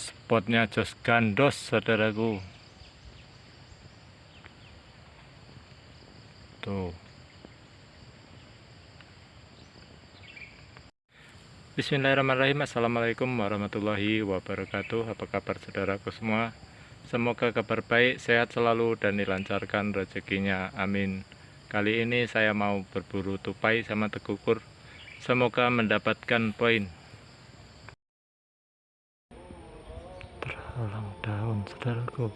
Spotnya jos gandos, saudaraku. Tuh. Bismillahirrahmanirrahim. Assalamualaikum warahmatullahi wabarakatuh. Apa kabar saudaraku semua? Semoga kabar baik, sehat selalu, dan dilancarkan rezekinya. Amin. Kali ini saya mau berburu tupai sama tekukur. Semoga mendapatkan poin. Terhalang daun, saudaraku.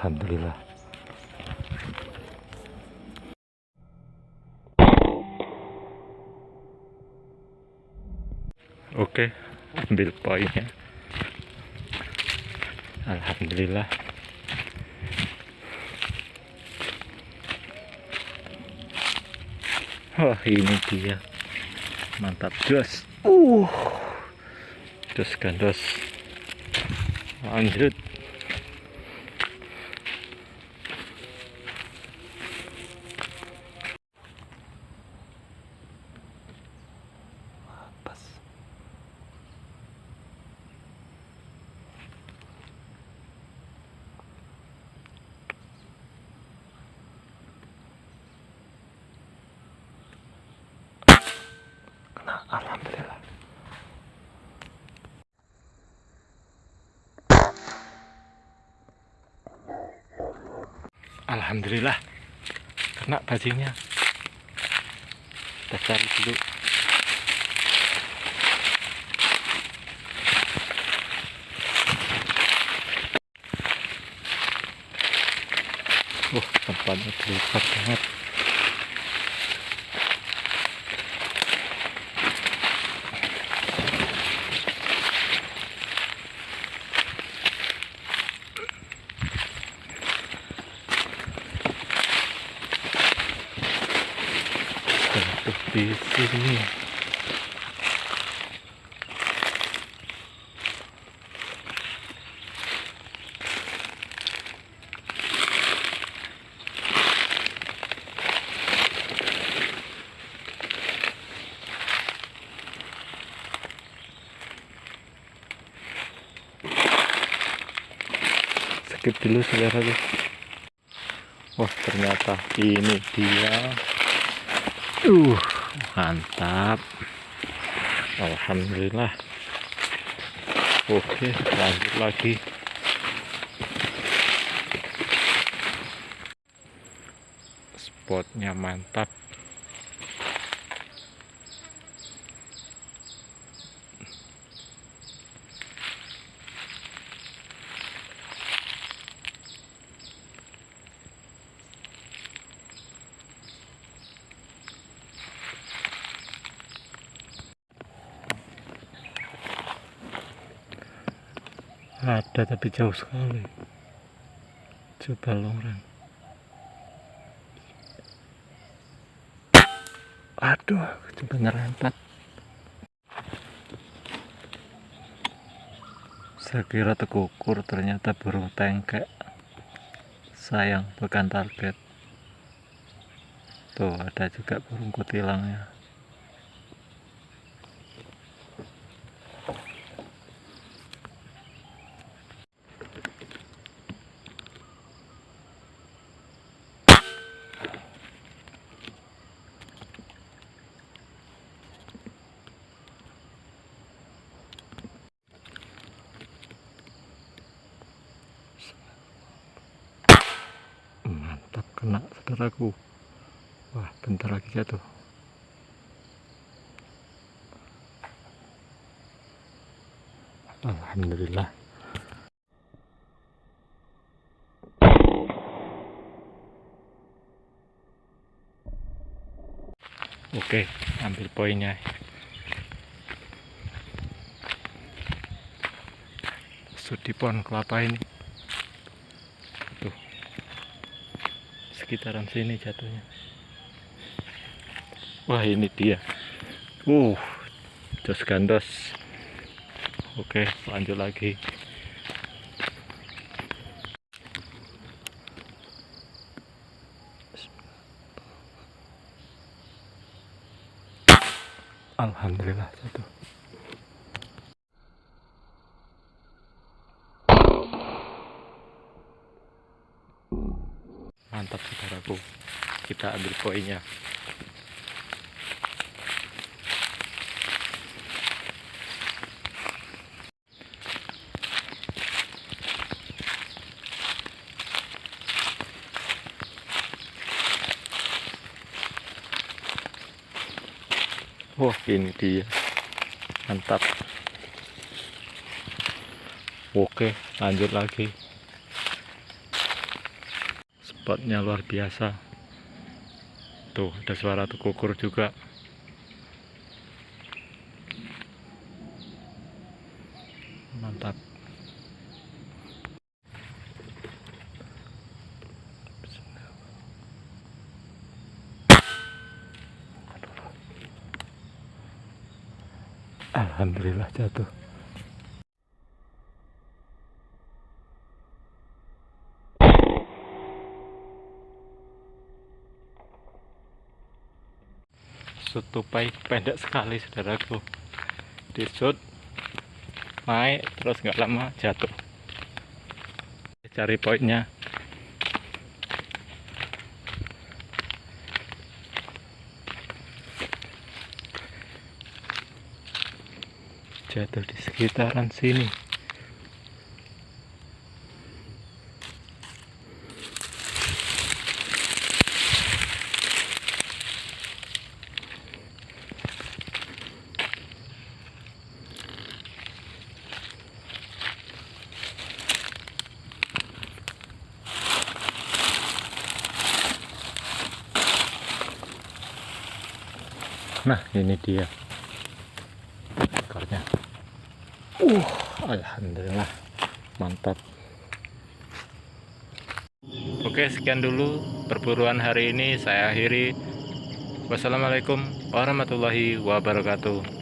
Alhamdulillah. Oke, ambil poinnya. Alhamdulillah. Wah, ini dia. Mantap, jos. Jos gandos. Lanjut. Alhamdulillah. Alhamdulillah, kena bajingnya. Kita cari dulu. Tempatnya lebar banget. Di sini skip dulu saudara. Wah, ternyata ini dia. Mantap. Alhamdulillah. Oke, lanjut lagi. Spotnya mantap. Ada tapi jauh sekali. Coba longren. Aduh, coba nyerempet. Saya kira tekukur, ternyata burung tengkek. Sayang, bukan target. Tuh, ada juga burung kutilangnya. Kena saudaraku. Wah, bentar lagi jatuh. Alhamdulillah. Oke, ambil poinnya. kusut di pohon kelapa ini. Tuh, sekitaran sini jatuhnya. Wah, ini dia. Jos gandos. Oke, lanjut lagi. Alhamdulillah satu. Mantap saudaraku. Kita ambil poinnya. Wah, ini dia. Mantap. Oke, lanjut lagi. Spotnya luar biasa. Tuh, ada suara tekukur juga. Mantap. Alhamdulillah jatuh. Shoot tupai pendek sekali saudaraku. Di shoot naik terus nggak lama jatuh. Cari poinnya. Jatuh di sekitaran sini. Nah, ini dia ekornya. Alhamdulillah, mantap. Oke, sekian dulu perburuan hari ini saya akhiri. Wassalamualaikum warahmatullahi wabarakatuh.